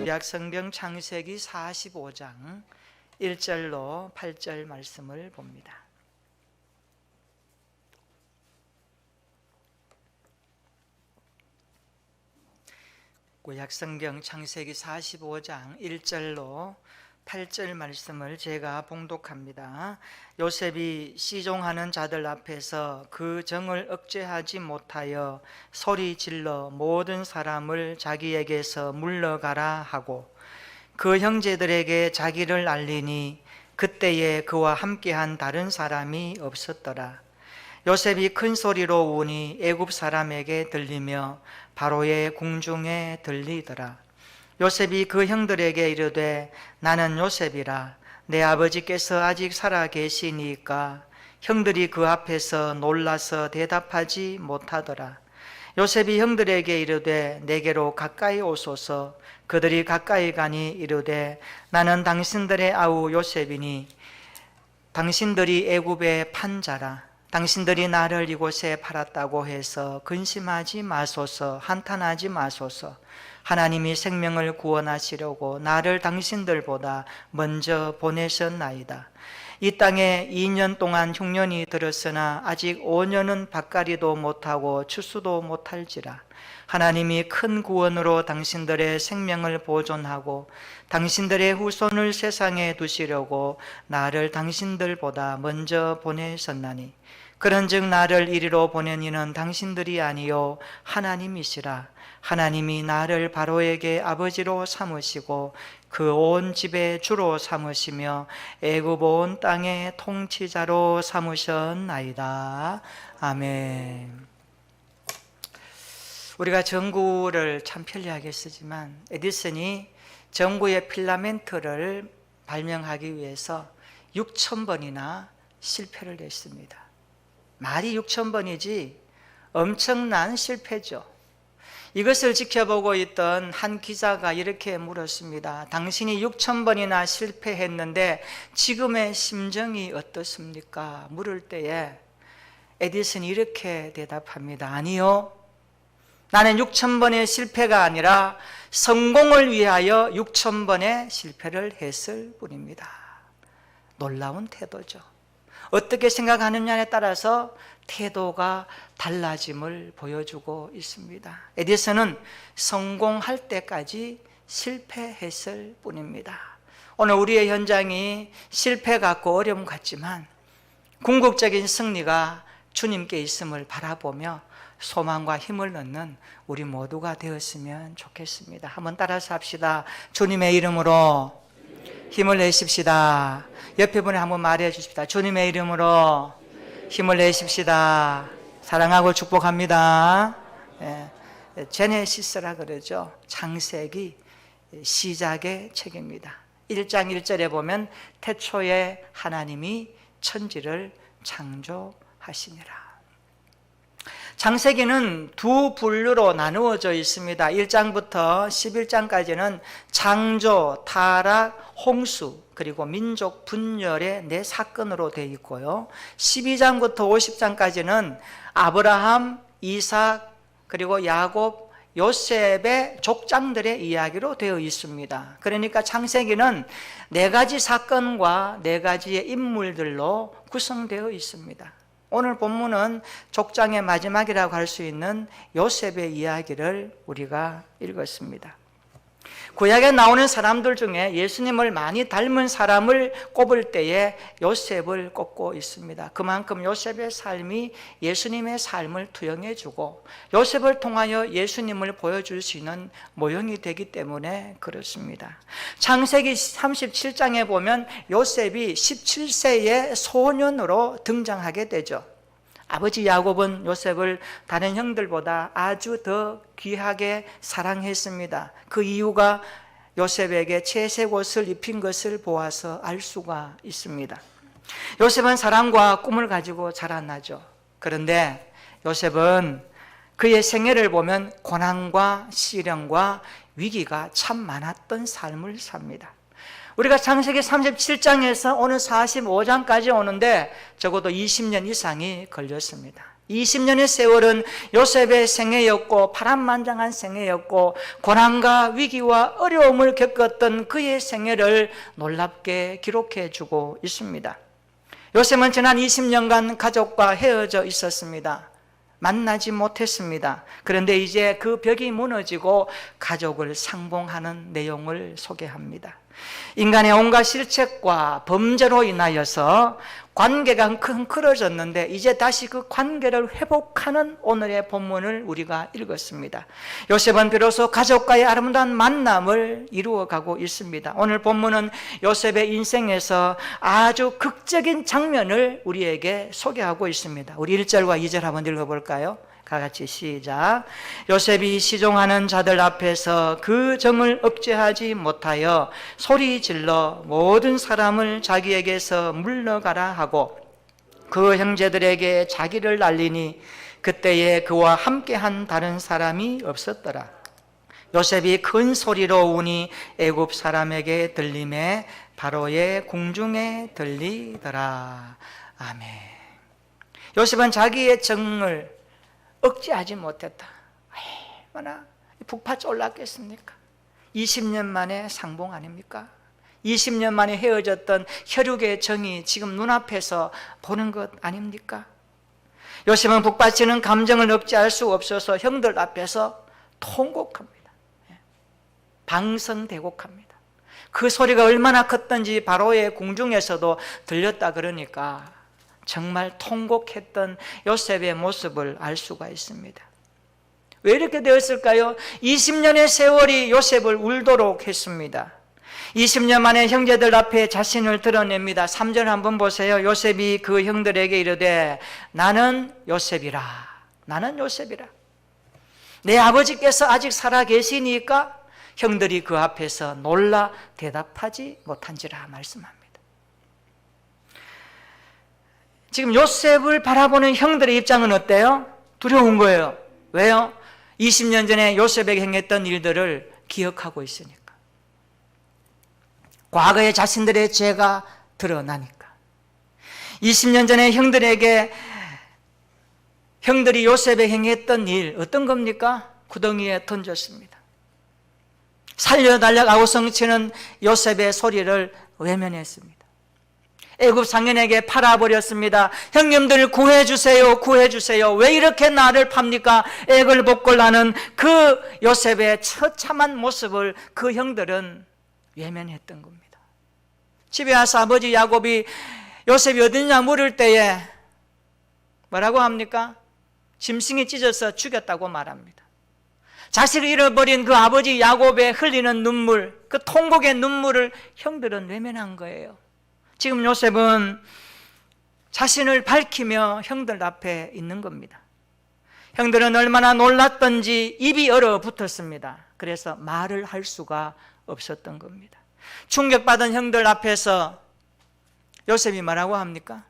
구약성경 창세기 45장 1절로 8절 말씀을 봅니다. 구약성경 창세기 45장 1절로 8절 말씀을 제가 봉독합니다. 요셉이 시종하는 자들 앞에서 그 정을 억제하지 못하여 소리 질러 모든 사람을 자기에게서 물러가라 하고 그 형제들에게 자기를 알리니 그때에 그와 함께한 다른 사람이 없었더라. 요셉이 큰 소리로 우니 애굽 사람에게 들리며 바로의 궁중에 들리더라. 요셉이 그 형들에게 이르되 나는 요셉이라. 내 아버지께서 아직 살아 계시니까. 형들이 그 앞에서 놀라서 대답하지 못하더라. 요셉이 형들에게 이르되 내게로 가까이 오소서. 그들이 가까이 가니 이르되 나는 당신들의 아우 요셉이니 당신들이 애굽의 판자라. 당신들이 나를 이곳에 팔았다고 해서 근심하지 마소서. 한탄하지 마소서. 하나님이 생명을 구원하시려고 나를 당신들보다 먼저 보내셨나이다. 이 땅에 2년 동안 흉년이 들었으나 아직 5년은 밭갈이도 못하고 추수도 못할지라. 하나님이 큰 구원으로 당신들의 생명을 보존하고 당신들의 후손을 세상에 두시려고 나를 당신들보다 먼저 보내셨나니 그런즉 나를 이리로 보낸 이는 당신들이 아니요 하나님이시라. 하나님이 나를 바로에게 아버지로 삼으시고 그 온 집의 주로 삼으시며 애굽 온 땅의 통치자로 삼으셨나이다. 아멘. 우리가 전구를 참 편리하게 쓰지만 에디슨이 전구의 필라멘트를 발명하기 위해서 6,000번이나 실패를 했습니다. 말이 6,000번이지 엄청난 실패죠. 이것을 지켜보고 있던 한 기자가 이렇게 물었습니다. 당신이 6,000번이나 실패했는데 지금의 심정이 어떻습니까? 물을 때에 에디슨이 이렇게 대답합니다. 아니요, 나는 6,000번의 실패가 아니라 성공을 위하여 6,000번의 실패를 했을 뿐입니다. 놀라운 태도죠. 어떻게 생각하느냐에 따라서 태도가 달라짐을 보여주고 있습니다. 에디슨은 성공할 때까지 실패했을 뿐입니다. 오늘 우리의 현장이 실패 같고 어려움 같지만 궁극적인 승리가 주님께 있음을 바라보며 소망과 힘을 넣는 우리 모두가 되었으면 좋겠습니다. 한번 따라서 합시다. 주님의 이름으로 힘을 내십시다. 옆에 분에 한번 말해 주십시다. 주님의 이름으로 힘을 내십시다. 사랑하고 축복합니다. 제네시스라 그러죠. 창세기 시작의 책입니다. 1장 1절에 보면 태초에 하나님이 천지를 창조하시니라. 창세기는 두 분류로 나누어져 있습니다. 1장부터 11장까지는 창조, 타락, 홍수 그리고 민족 분열의 네 사건으로 되어 있고요. 12장부터 50장까지는 아브라함, 이삭 그리고 야곱, 요셉의 족장들의 이야기로 되어 있습니다. 그러니까 창세기는 네 가지 사건과 네 가지의 인물들로 구성되어 있습니다. 오늘 본문은 족장의 마지막이라고 할 수 있는 요셉의 이야기를 우리가 읽었습니다. 구약에 나오는 사람들 중에 예수님을 많이 닮은 사람을 꼽을 때에 요셉을 꼽고 있습니다. 그만큼 요셉의 삶이 예수님의 삶을 투영해주고 요셉을 통하여 예수님을 보여줄 수 있는 모형이 되기 때문에 그렇습니다. 창세기 37장에 보면 요셉이 17세의 소년으로 등장하게 되죠. 아버지 야곱은 요셉을 다른 형들보다 아주 더 귀하게 사랑했습니다. 그 이유가 요셉에게 채색 옷을 입힌 것을 보아서 알 수가 있습니다. 요셉은 사랑과 꿈을 가지고 자라나죠. 그런데 요셉은 그의 생애를 보면 고난과 시련과 위기가 참 많았던 삶을 삽니다. 우리가 창세기 37장에서 오늘 45장까지 오는데 적어도 20년 이상이 걸렸습니다. 20년의 세월은 요셉의 생애였고 파란만장한 생애였고 고난과 위기와 어려움을 겪었던 그의 생애를 놀랍게 기록해 주고 있습니다. 요셉은 지난 20년간 가족과 헤어져 있었습니다. 만나지 못했습니다. 그런데 이제 그 벽이 무너지고 가족을 상봉하는 내용을 소개합니다. 인간의 온갖 실책과 범죄로 인하여서 관계가 흔들어졌는데 이제 다시 그 관계를 회복하는 오늘의 본문을 우리가 읽었습니다. 요셉은 비로소 가족과의 아름다운 만남을 이루어가고 있습니다. 오늘 본문은 요셉의 인생에서 아주 극적인 장면을 우리에게 소개하고 있습니다. 우리 1절과 2절 한번 읽어볼까요? 같이 시작. 요셉이 시종하는 자들 앞에서 그 정을 억제하지 못하여 소리 질러 모든 사람을 자기에게서 물러가라 하고 그 형제들에게 자기를 알리니 그때에 그와 함께한 다른 사람이 없었더라. 요셉이 큰 소리로 우니 애굽 사람에게 들림에 바로의 궁중에 들리더라. 아멘. 요셉은 자기의 정을 억제하지 못했다. 얼마나 북파 쫄랐겠습니까? 20년 만에 상봉 아닙니까? 20년 만에 헤어졌던 혈육의 정이 지금 눈앞에서 보는 것 아닙니까? 요셉은 북받치는 감정을 억제할 수 없어서 형들 앞에서 통곡합니다. 방성대곡합니다. 그 소리가 얼마나 컸던지 바로의 궁중에서도 들렸다 그러니까 정말 통곡했던 요셉의 모습을 알 수가 있습니다. 왜 이렇게 되었을까요? 20년의 세월이 요셉을 울도록 했습니다. 20년 만에 형제들 앞에 자신을 드러냅니다. 3절 한번 보세요. 요셉이 그 형들에게 이르되 나는 요셉이라. 나는 요셉이라. 내 아버지께서 아직 살아 계시니까 형들이 그 앞에서 놀라 대답하지 못한지라 말씀합니다. 지금 요셉을 바라보는 형들의 입장은 어때요? 두려운 거예요. 왜요? 20년 전에 요셉에게 행했던 일들을 기억하고 있으니까. 과거의 자신들의 죄가 드러나니까. 20년 전에 형들이 요셉에 행했던 일 어떤 겁니까? 구덩이에 던졌습니다. 살려달라고 아우성치는 요셉의 소리를 외면했습니다. 애굽 상인에게 팔아버렸습니다. 형님들 구해주세요, 구해주세요. 왜 이렇게 나를 팝니까? 애걸복걸하는 그 요셉의 처참한 모습을 그 형들은 외면했던 겁니다. 집에 와서 아버지 야곱이 요셉이 어디냐 물을 때에 뭐라고 합니까? 짐승이 찢어서 죽였다고 말합니다. 자신을 잃어버린 그 아버지 야곱의 흘리는 눈물, 그 통곡의 눈물을 형들은 외면한 거예요. 지금 요셉은 자신을 밝히며 형들 앞에 있는 겁니다. 형들은 얼마나 놀랐던지 입이 얼어붙었습니다. 그래서 말을 할 수가 없었던 겁니다. 충격받은 형들 앞에서 요셉이 뭐라고 합니까?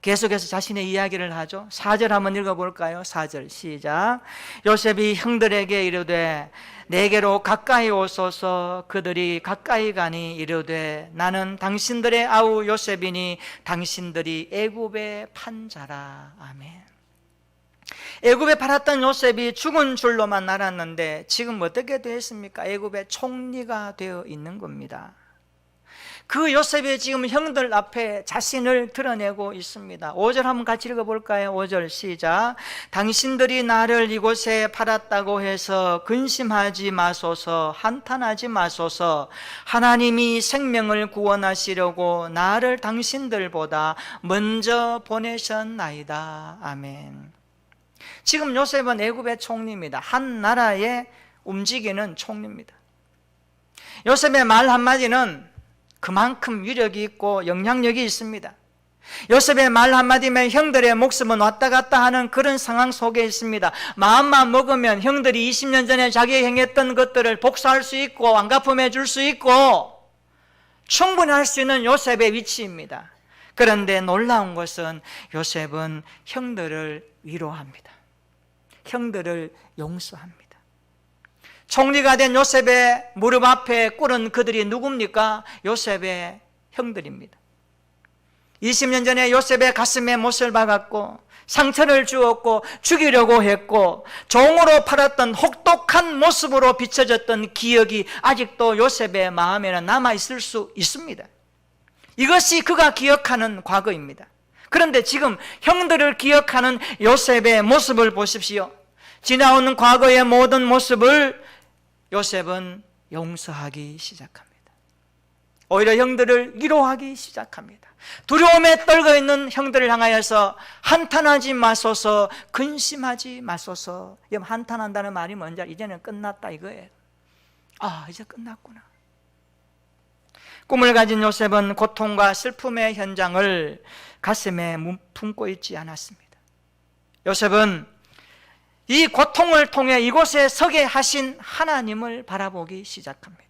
계속해서 자신의 이야기를 하죠. 4절 한번 읽어볼까요? 4절 시작. 요셉이 형들에게 이르되 내게로 가까이 오소서. 그들이 가까이 가니 이르되 나는 당신들의 아우 요셉이니 당신들이 애굽에 판 자라. 아멘. 애굽에 팔았던 요셉이 죽은 줄로만 알았는데 지금 어떻게 되었습니까? 애굽의 총리가 되어 있는 겁니다. 그 요셉이 지금 형들 앞에 자신을 드러내고 있습니다. 5절 한번 같이 읽어볼까요? 5절 시작. 당신들이 나를 이곳에 팔았다고 해서 근심하지 마소서, 한탄하지 마소서. 하나님이 생명을 구원하시려고 나를 당신들보다 먼저 보내셨나이다. 아멘. 지금 요셉은 애굽의 총리입니다. 한 나라의 움직이는 총리입니다. 요셉의 말 한마디는 그만큼 위력이 있고 영향력이 있습니다. 요셉의 말 한마디면 형들의 목숨은 왔다 갔다 하는 그런 상황 속에 있습니다. 마음만 먹으면 형들이 20년 전에 자기가 행했던 것들을 복수할 수 있고 완갚음해 줄 수 있고 충분히 할 수 있는 요셉의 위치입니다. 그런데 놀라운 것은 요셉은 형들을 위로합니다. 형들을 용서합니다. 총리가 된 요셉의 무릎 앞에 꿇은 그들이 누굽니까? 요셉의 형들입니다. 20년 전에 요셉의 가슴에 못을 박았고 상처를 주었고 죽이려고 했고 종으로 팔았던 혹독한 모습으로 비춰졌던 기억이 아직도 요셉의 마음에는 남아있을 수 있습니다. 이것이 그가 기억하는 과거입니다. 그런데 지금 형들을 기억하는 요셉의 모습을 보십시오. 지나오는 과거의 모든 모습을 요셉은 용서하기 시작합니다. 오히려 형들을 위로하기 시작합니다. 두려움에 떨고 있는 형들을 향하여서 한탄하지 마소서, 근심하지 마소서. 한탄한다는 말이 뭔지 이제는 끝났다 이거예요. 아, 이제 끝났구나. 꿈을 가진 요셉은 고통과 슬픔의 현장을 가슴에 품고 있지 않았습니다. 요셉은 이 고통을 통해 이곳에 서게 하신 하나님을 바라보기 시작합니다.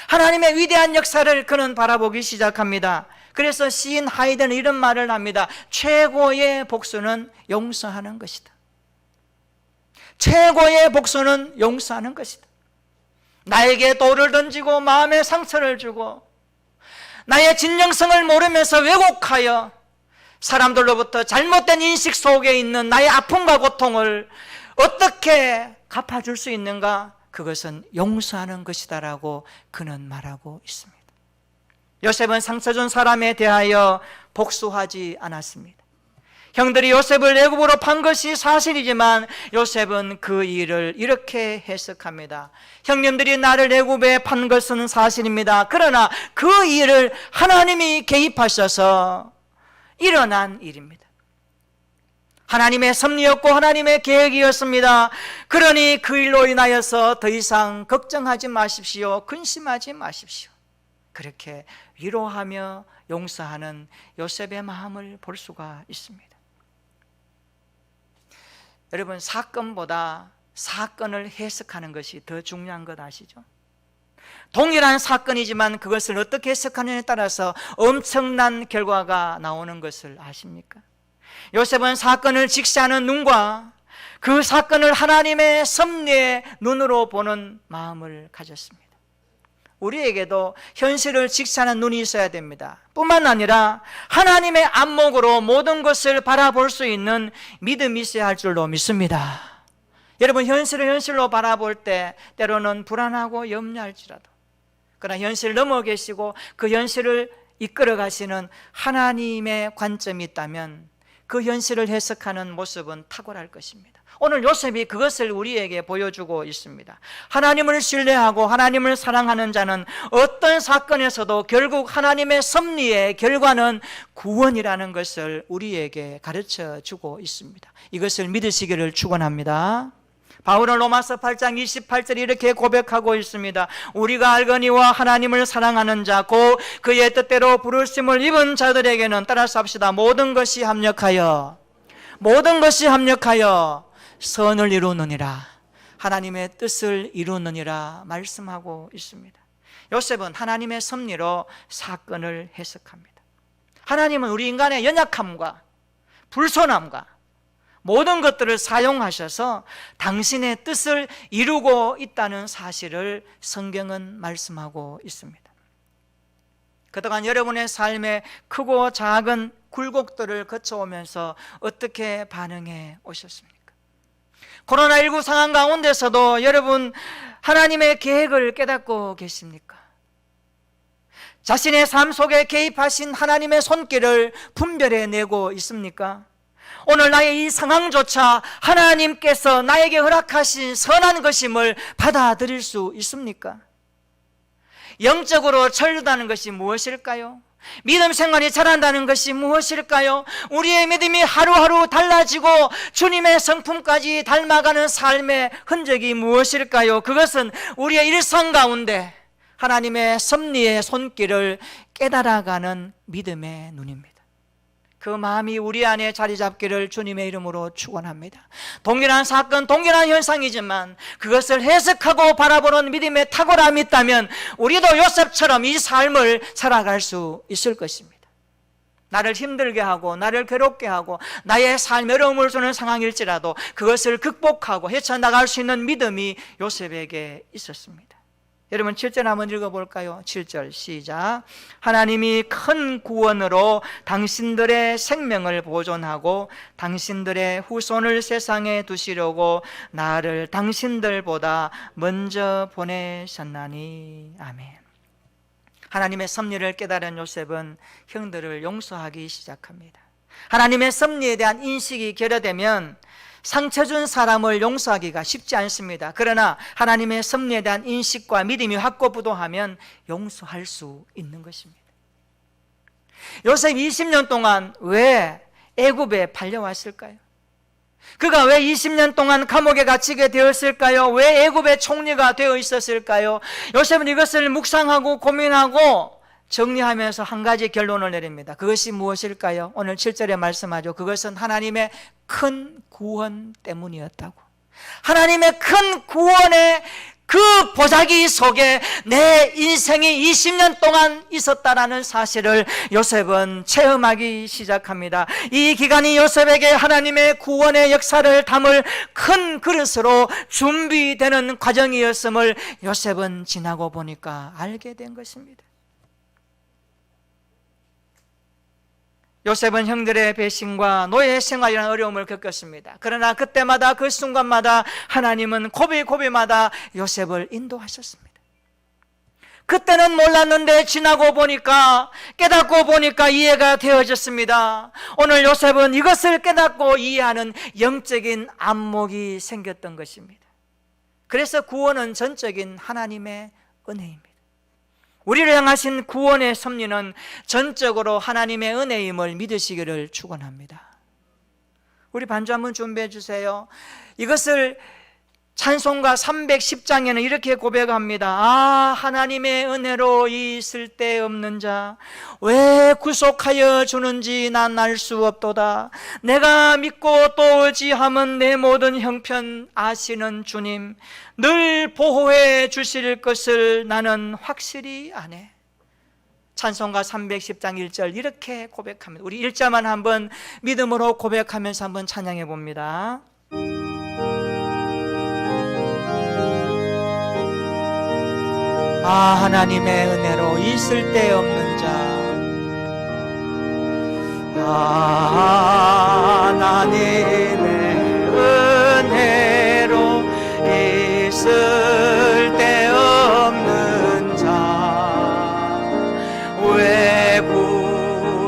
하나님의 위대한 역사를 그는 바라보기 시작합니다. 그래서 시인 하이든은 이런 말을 합니다. 최고의 복수는 용서하는 것이다. 최고의 복수는 용서하는 것이다. 나에게 돌을 던지고 마음에 상처를 주고 나의 진정성을 모르면서 왜곡하여 사람들로부터 잘못된 인식 속에 있는 나의 아픔과 고통을 어떻게 갚아줄 수 있는가? 그것은 용서하는 것이다라고 그는 말하고 있습니다. 요셉은 상처 준 사람에 대하여 복수하지 않았습니다. 형들이 요셉을 애굽으로 판 것이 사실이지만 요셉은 그 일을 이렇게 해석합니다. 형님들이 나를 애굽에 판 것은 사실입니다. 그러나 그 일을 하나님이 개입하셔서 일어난 일입니다. 하나님의 섭리였고 하나님의 계획이었습니다. 그러니 그 일로 인하여서 더 이상 걱정하지 마십시오. 근심하지 마십시오. 그렇게 위로하며 용서하는 요셉의 마음을 볼 수가 있습니다. 여러분, 사건보다 사건을 해석하는 것이 더 중요한 것 아시죠? 동일한 사건이지만 그것을 어떻게 해석하느냐에 따라서 엄청난 결과가 나오는 것을 아십니까? 요셉은 사건을 직시하는 눈과 그 사건을 하나님의 섭리의 눈으로 보는 마음을 가졌습니다. 우리에게도 현실을 직시하는 눈이 있어야 됩니다. 뿐만 아니라 하나님의 안목으로 모든 것을 바라볼 수 있는 믿음이 있어야 할 줄로 믿습니다. 여러분, 현실을 현실로 바라볼 때 때로는 불안하고 염려할지라도, 그러나 현실을 넘어 계시고 그 현실을 이끌어 가시는 하나님의 관점이 있다면 그 현실을 해석하는 모습은 탁월할 것입니다. 오늘 요셉이 그것을 우리에게 보여주고 있습니다. 하나님을 신뢰하고 하나님을 사랑하는 자는 어떤 사건에서도 결국 하나님의 섭리의 결과는 구원이라는 것을 우리에게 가르쳐 주고 있습니다. 이것을 믿으시기를 축원합니다. 바울은 로마서 8장 28절 이렇게 고백하고 있습니다. 우리가 알거니와 하나님을 사랑하는 자 곧 그의 뜻대로 부르심을 입은 자들에게는, 따라서 합시다, 모든 것이 합력하여 선을 이루느니라, 하나님의 뜻을 이루느니라 말씀하고 있습니다. 요셉은 하나님의 섭리로 사건을 해석합니다. 하나님은 우리 인간의 연약함과 불손함과 모든 것들을 사용하셔서 당신의 뜻을 이루고 있다는 사실을 성경은 말씀하고 있습니다. 그동안 여러분의 삶에 크고 작은 굴곡들을 거쳐오면서 어떻게 반응해 오셨습니까? 코로나19 상황 가운데서도 여러분 하나님의 계획을 깨닫고 계십니까? 자신의 삶 속에 개입하신 하나님의 손길을 분별해내고 있습니까? 오늘 나의 이 상황조차 하나님께서 나에게 허락하신 선한 것임을 받아들일 수 있습니까? 영적으로 철르다는 것이 무엇일까요? 믿음 생활이 잘한다는 것이 무엇일까요? 우리의 믿음이 하루하루 달라지고 주님의 성품까지 닮아가는 삶의 흔적이 무엇일까요? 그것은 우리의 일상 가운데 하나님의 섭리의 손길을 깨달아가는 믿음의 눈입니다. 그 마음이 우리 안에 자리 잡기를 주님의 이름으로 축원합니다. 동일한 사건, 동일한 현상이지만 그것을 해석하고 바라보는 믿음의 탁월함이 있다면 우리도 요셉처럼 이 삶을 살아갈 수 있을 것입니다. 나를 힘들게 하고 나를 괴롭게 하고 나의 삶에 어려움을 주는 상황일지라도 그것을 극복하고 헤쳐나갈 수 있는 믿음이 요셉에게 있었습니다. 여러분 7절 한번 읽어볼까요? 7절 시작. 하나님이 큰 구원으로 당신들의 생명을 보존하고 당신들의 후손을 세상에 두시려고 나를 당신들보다 먼저 보내셨나니. 아멘. 하나님의 섭리를 깨달은 요셉은 형들을 용서하기 시작합니다. 하나님의 섭리에 대한 인식이 결여되면 상처 준 사람을 용서하기가 쉽지 않습니다. 그러나 하나님의 섭리에 대한 인식과 믿음이 확고부동하면 용서할 수 있는 것입니다. 요셉 20년 동안 왜 애굽에 팔려왔을까요? 그가 왜 20년 동안 감옥에 갇히게 되었을까요? 왜 애굽의 총리가 되어 있었을까요? 요셉은 이것을 묵상하고 고민하고 정리하면서 한 가지 결론을 내립니다. 그것이 무엇일까요? 오늘 7절에 말씀하죠. 그것은 하나님의 큰 구원 때문이었다고. 하나님의 큰 구원의 그 보자기 속에 내 인생이 20년 동안 있었다라는 사실을 요셉은 체험하기 시작합니다. 이 기간이 요셉에게 하나님의 구원의 역사를 담을 큰 그릇으로 준비되는 과정이었음을 요셉은 지나고 보니까 알게 된 것입니다. 요셉은 형들의 배신과 노예 생활이라는 어려움을 겪었습니다. 그러나 그때마다 그 순간마다 하나님은 고비고비마다 요셉을 인도하셨습니다. 그때는 몰랐는데 지나고 보니까 깨닫고 보니까 이해가 되어졌습니다. 오늘 요셉은 이것을 깨닫고 이해하는 영적인 안목이 생겼던 것입니다. 그래서 구원은 전적인 하나님의 은혜입니다. 우리를 향하신 구원의 섭리는 전적으로 하나님의 은혜임을 믿으시기를 축원합니다. 우리 반주 한번 준비해 주세요. 이것을 찬송가 310장에는 이렇게 고백합니다. 아, 하나님의 은혜로 이 쓸데없는 자 왜 구속하여 주는지 난 알 수 없도다. 내가 믿고 또 의지하면 내 모든 형편 아시는 주님 늘 보호해 주실 것을 나는 확실히 아네. 찬송가 310장 1절 이렇게 고백합니다. 우리 1절만 한번 믿음으로 고백하면서 한번 찬양해 봅니다. 아, 하나님의 은혜로 있을 데 없는 자 하나님의 은혜로 있을 데 없는 자 왜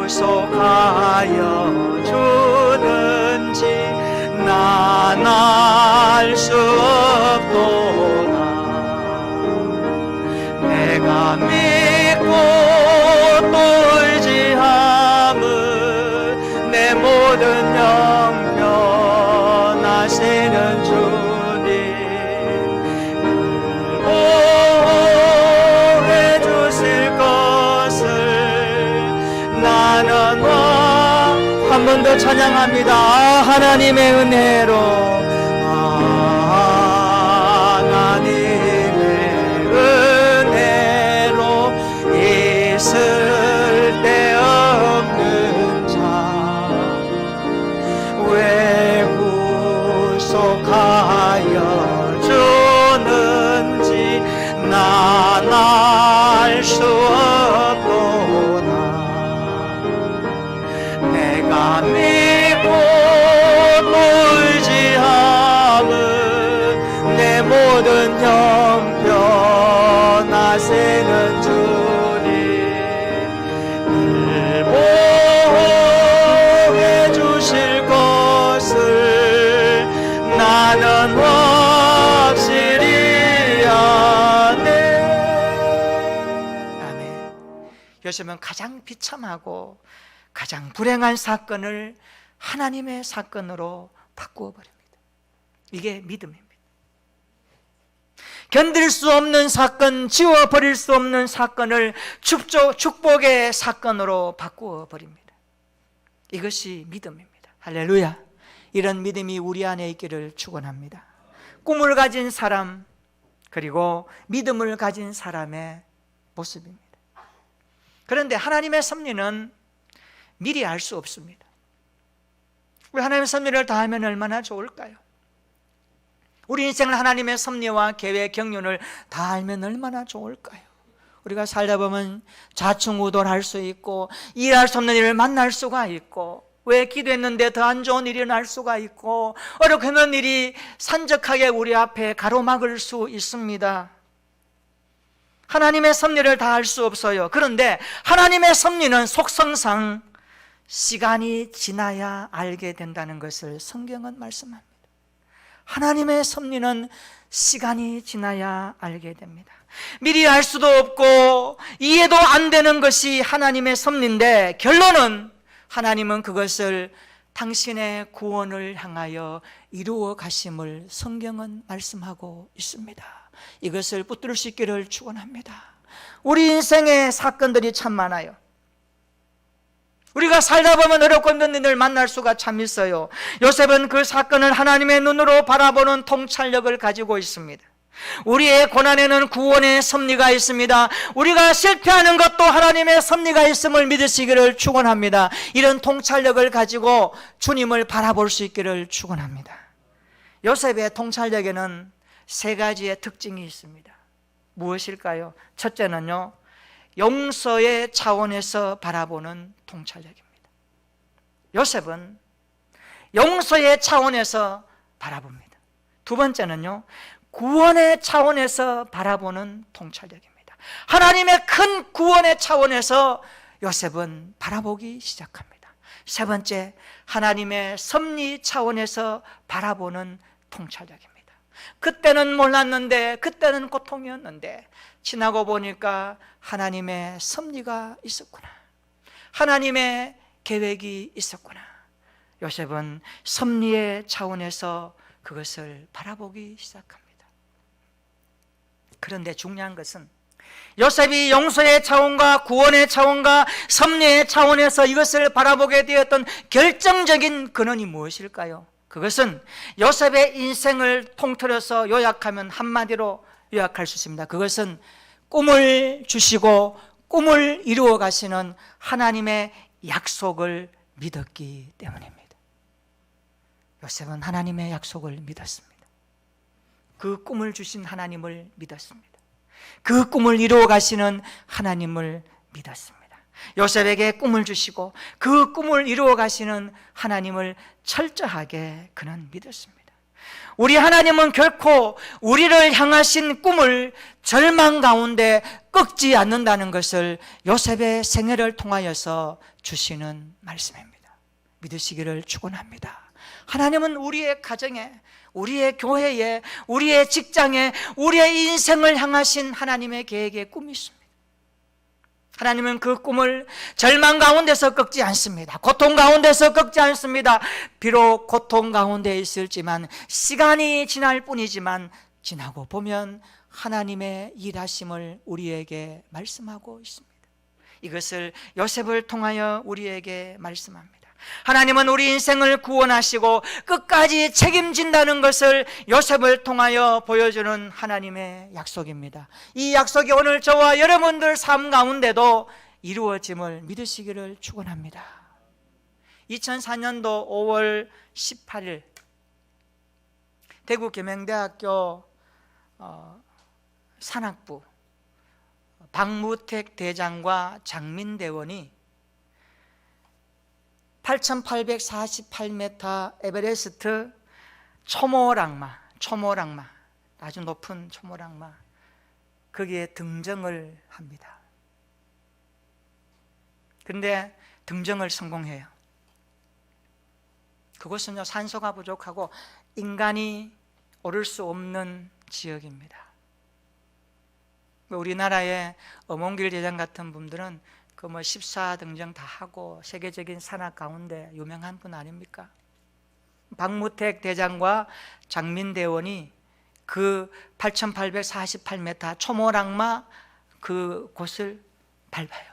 구속하여 주는지 난 알 수 없도다. 내가 믿고 또 의지함은 내 모든 형편 아시는 주님 보호해 주실 것을 나는 한 번 더 찬양합니다. 하나님의 은혜로 있을 데 없는 자 왜 구속하여 주는지 난 알 수 없도다. 내가 믿고 또 의지함은 내 모든 형편 아시는 주 나는 확실히 아네. 아멘. 요즘은 가장 비참하고 가장 불행한 사건을 하나님의 사건으로 바꾸어 버립니다. 이게 믿음입니다. 견딜 수 없는 사건, 지워버릴 수 없는 사건을 축복의 사건으로 바꾸어 버립니다. 이것이 믿음입니다. 할렐루야. 이런 믿음이 우리 안에 있기를 축원합니다. 꿈을 가진 사람 그리고 믿음을 가진 사람의 모습입니다. 그런데 하나님의 섭리는 미리 알 수 없습니다. 우리 하나님의 섭리를 다하면 얼마나 좋을까요? 우리 인생을 하나님의 섭리와 계획, 경륜을 다 알면 얼마나 좋을까요? 우리가 살다 보면 좌충우돌할 수 있고, 일할 수 없는 일을 만날 수가 있고, 왜 기도했는데 더 안 좋은 일이 날 수가 있고, 어렵게 하는 일이 산적하게 우리 앞에 가로막을 수 있습니다. 하나님의 섭리를 다 알 수 없어요. 그런데 하나님의 섭리는 속성상 시간이 지나야 알게 된다는 것을 성경은 말씀합니다. 하나님의 섭리는 시간이 지나야 알게 됩니다. 미리 알 수도 없고 이해도 안 되는 것이 하나님의 섭리인데, 결론은 하나님은 그것을 당신의 구원을 향하여 이루어 가심을 성경은 말씀하고 있습니다. 이것을 붙들 수 있기를 축원합니다. 우리 인생의 사건들이 참 많아요. 우리가 살다 보면 어렵고 힘든 일을 만날 수가 참 있어요. 요셉은 그 사건을 하나님의 눈으로 바라보는 통찰력을 가지고 있습니다. 우리의 고난에는 구원의 섭리가 있습니다. 우리가 실패하는 것도 하나님의 섭리가 있음을 믿으시기를 축원합니다. 이런 통찰력을 가지고 주님을 바라볼 수 있기를 축원합니다. 요셉의 통찰력에는 세 가지의 특징이 있습니다. 무엇일까요? 첫째는요, 용서의 차원에서 바라보는 통찰력입니다. 요셉은 용서의 차원에서 바라봅니다. 두 번째는요, 구원의 차원에서 바라보는 통찰력입니다. 하나님의 큰 구원의 차원에서 요셉은 바라보기 시작합니다. 세 번째, 하나님의 섭리 차원에서 바라보는 통찰력입니다. 그때는 몰랐는데, 그때는 고통이었는데, 지나고 보니까 하나님의 섭리가 있었구나, 하나님의 계획이 있었구나. 요셉은 섭리의 차원에서 그것을 바라보기 시작합니다. 그런데 중요한 것은 요셉이 용서의 차원과 구원의 차원과 섭리의 차원에서 이것을 바라보게 되었던 결정적인 근원이 무엇일까요? 그것은 요셉의 인생을 통틀어서 요약하면 한마디로 요약할 수 있습니다. 그것은 꿈을 주시고 꿈을 이루어 가시는 하나님의 약속을 믿었기 때문입니다. 요셉은 하나님의 약속을 믿었습니다. 그 꿈을 주신 하나님을 믿었습니다. 그 꿈을 이루어 가시는 하나님을 믿었습니다. 요셉에게 꿈을 주시고 그 꿈을 이루어 가시는 하나님을 철저하게 그는 믿었습니다. 우리 하나님은 결코 우리를 향하신 꿈을 절망 가운데 꺾지 않는다는 것을 요셉의 생애를 통하여서 주시는 말씀입니다. 믿으시기를 축원합니다. 하나님은 우리의 가정에, 우리의 교회에, 우리의 직장에, 우리의 인생을 향하신 하나님의 계획에 꿈이 있습니다. 하나님은 그 꿈을 절망 가운데서 꺾지 않습니다. 고통 가운데서 꺾지 않습니다. 비록 고통 가운데 있을지만, 시간이 지날 뿐이지만 지나고 보면 하나님의 일하심을 우리에게 말씀하고 있습니다. 이것을 요셉을 통하여 우리에게 말씀합니다. 하나님은 우리 인생을 구원하시고 끝까지 책임진다는 것을 요셉을 통하여 보여주는 하나님의 약속입니다. 이 약속이 오늘 저와 여러분들 삶 가운데도 이루어짐을 믿으시기를 축원합니다. 2004년도 5월 18일 대구 계명대학교 산악부 박무택 대장과 장민대원이 8,848m 에베레스트 초모랑마, 아주 높은 초모랑마, 거기에 등정을 합니다. 그런데 등정을 성공해요. 그곳은요, 산소가 부족하고 인간이 오를 수 없는 지역입니다. 우리나라의 엄원길 대장 같은 분들은 그 14등정 다 하고 세계적인 산악 가운데 유명한 분 아닙니까? 박무택 대장과 장민대원이 그 8,848m 초모랑마 그 곳을 밟아요.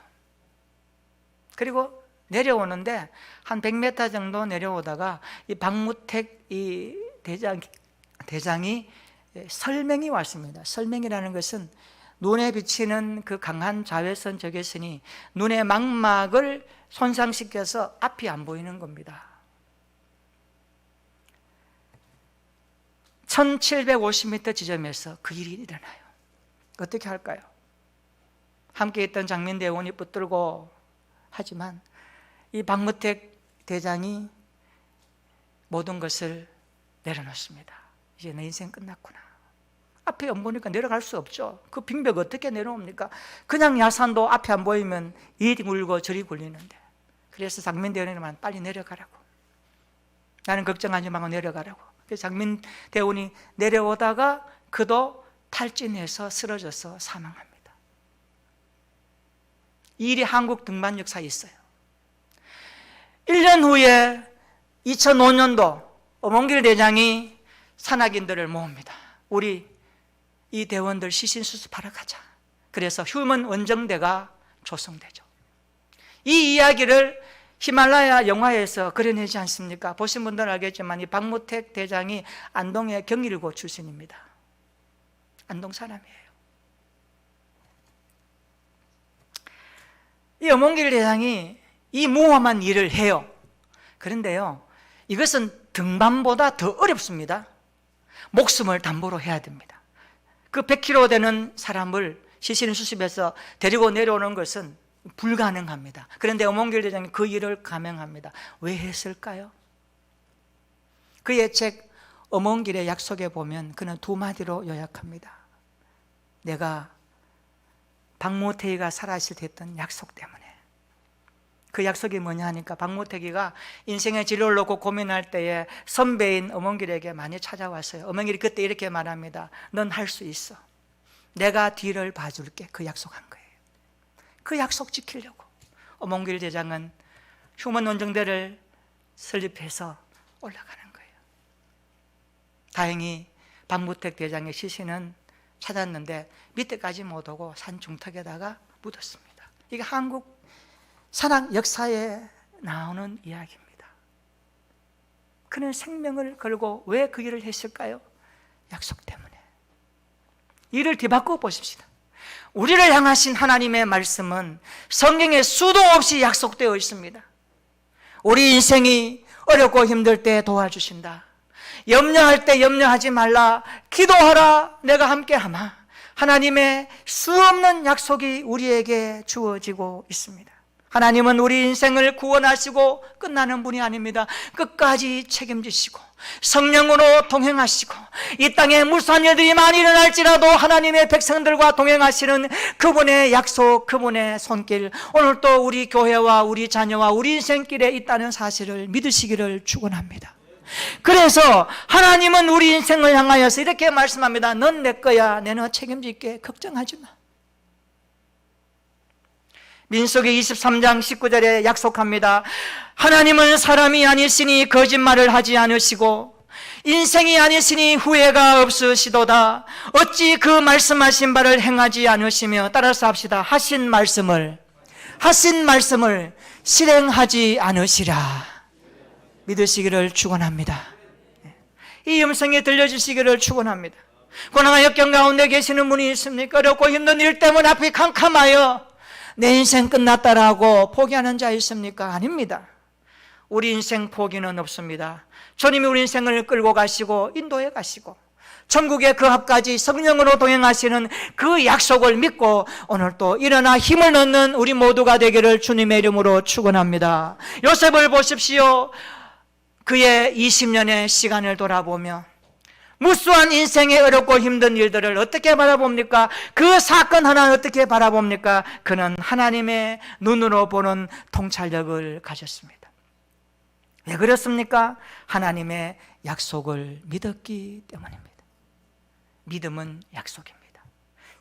그리고 내려오는데 한 100m 정도 내려오다가 이 박무택 이 대장이 설명이 왔습니다. 설명이라는 것은 눈에 비치는 그 강한 자외선 적외선이 눈의 망막을 손상시켜서 앞이 안 보이는 겁니다. 1750m 지점에서 그 일이 일어나요. 어떻게 할까요? 함께 있던 장민대원이 붙들고 하지만 이 박무택 대장이 모든 것을 내려놓습니다. 이제 내 인생 끝났구나. 앞에 안 보니까 내려갈 수 없죠. 그 빙벽 어떻게 내려옵니까? 그냥 야산도 앞에 안 보이면 이리 굴고 저리 굴리는데. 그래서 장민대원이만 빨리 내려가라고. 나는 걱정하지 말고 내려가라고. 그래서 장민대원이 내려오다가 그도 탈진해서 쓰러져서 사망합니다. 이 일이 한국 등반 역사에 있어요. 1년 후에 2005년도 어몽길 대장이 산악인들을 모읍니다. 우리 이 대원들 시신수습하러 가자. 그래서 휴먼 원정대가 조성되죠. 이 이야기를 히말라야 영화에서 그려내지 않습니까? 보신 분들은 알겠지만 이 박무택 대장이 안동의 경일고 출신입니다. 안동 사람이에요. 이 어몽길 대장이 이 무험한 일을 해요. 그런데요, 이것은 등반보다 더 어렵습니다. 목숨을 담보로 해야 됩니다. 그 100kg 되는 사람을 시신 수습해서 데리고 내려오는 것은 불가능합니다. 그런데 어몽길 대장이 그 일을 감행합니다. 왜 했을까요? 그의 책 어몽길의 약속에 보면 그는 두 마디로 요약합니다. 내가 박무택이가 살아있을 때 했던 약속 때문에. 그 약속이 뭐냐 하니까 박무택이가 인생의 진로를 놓고 고민할 때에 선배인 어몽길에게 많이 찾아왔어요. 어몽길이 그때 이렇게 말합니다. 넌 할 수 있어. 내가 뒤를 봐줄게. 그 약속한 거예요. 그 약속 지키려고 어몽길 대장은 휴먼 원정대를 설립해서 올라가는 거예요. 다행히 박무택 대장의 시신은 찾았는데 밑에까지 못 오고 산 중턱에다가 묻었습니다. 이게 한국 산악 역사에 나오는 이야기입니다. 그는 생명을 걸고 왜 그 일을 했을까요? 약속 때문에. 이를 뒤바꾸어 보십시다. 우리를 향하신 하나님의 말씀은 성경에 수도 없이 약속되어 있습니다. 우리 인생이 어렵고 힘들 때 도와주신다. 염려할 때 염려하지 말라. 기도하라. 내가 함께하마. 하나님의 수없는 약속이 우리에게 주어지고 있습니다. 하나님은 우리 인생을 구원하시고 끝나는 분이 아닙니다. 끝까지 책임지시고 성령으로 동행하시고 이 땅에 무수한 일들이 많이 일어날지라도 하나님의 백성들과 동행하시는 그분의 약속, 그분의 손길, 오늘 또 우리 교회와 우리 자녀와 우리 인생길에 있다는 사실을 믿으시기를 축원합니다. 그래서 하나님은 우리 인생을 향하여서 이렇게 말씀합니다. 넌 내 거야. 내가 책임질게. 걱정하지 마. 민수기 23장 19절에 약속합니다. 하나님은 사람이 아니시니 거짓말을 하지 않으시고 인생이 아니시니 후회가 없으시도다. 어찌 그 말씀하신 바를 행하지 않으시며, 따라서 합시다. 하신 말씀을 실행하지 않으시라. 믿으시기를 축원합니다. 이 음성이 들려주시기를 축원합니다. 고난과 역경 가운데 계시는 분이 있습니까? 어렵고 힘든 일 때문에 앞이 캄캄하여 내 인생 끝났다라고 포기하는 자 있습니까? 아닙니다. 우리 인생 포기는 없습니다. 주님이 우리 인생을 끌고 가시고 인도해 가시고 천국의 그 앞까지 성령으로 동행하시는 그 약속을 믿고 오늘 또 일어나 힘을 얻는 우리 모두가 되기를 주님의 이름으로 축원합니다. 요셉을 보십시오. 그의 20년의 시간을 돌아보며 무수한 인생의 어렵고 힘든 일들을 어떻게 바라봅니까? 그 사건 하나를 어떻게 바라봅니까? 그는 하나님의 눈으로 보는 통찰력을 가졌습니다. 왜 그렇습니까? 하나님의 약속을 믿었기 때문입니다. 믿음은 약속입니다.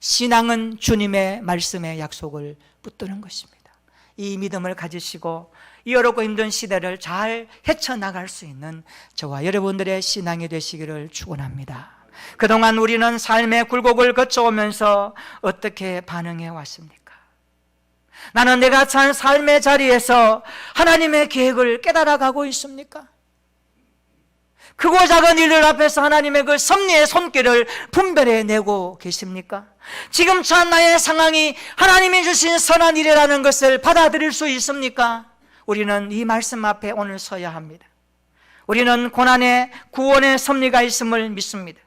신앙은 주님의 말씀의 약속을 붙드는 것입니다. 이 믿음을 가지시고 이 어렵고 힘든 시대를 잘 헤쳐나갈 수 있는 저와 여러분들의 신앙이 되시기를 축원합니다. 그동안 우리는 삶의 굴곡을 거쳐오면서 어떻게 반응해 왔습니까? 나는 내가 산 삶의 자리에서 하나님의 계획을 깨달아가고 있습니까? 크고 작은 일들 앞에서 하나님의 그 섭리의 손길을 분별해내고 계십니까? 지금 처한 나의 상황이 하나님이 주신 선한 일이라는 것을 받아들일 수 있습니까? 우리는 이 말씀 앞에 오늘 서야 합니다. 우리는 고난의 구원의 섭리가 있음을 믿습니다.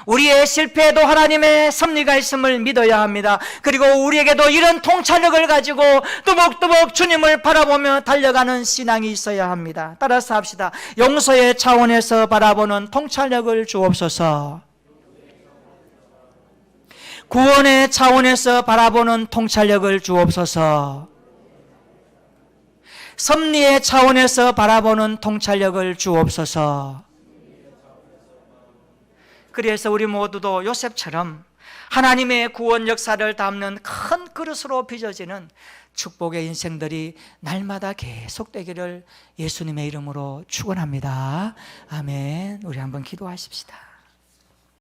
우리의 실패에도 하나님의 섭리가 있음을 믿어야 합니다. 그리고 우리에게도 이런 통찰력을 가지고 뚜벅뚜벅 주님을 바라보며 달려가는 신앙이 있어야 합니다. 따라서 합시다. 용서의 차원에서 바라보는 통찰력을 주옵소서. 구원의 차원에서 바라보는 통찰력을 주옵소서. 섭리의 차원에서 바라보는 통찰력을 주옵소서. 그래서 우리 모두도 요셉처럼 하나님의 구원 역사를 담는 큰 그릇으로 빚어지는 축복의 인생들이 날마다 계속되기를 예수님의 이름으로 축원합니다. 아멘. 우리 한번 기도하십시다.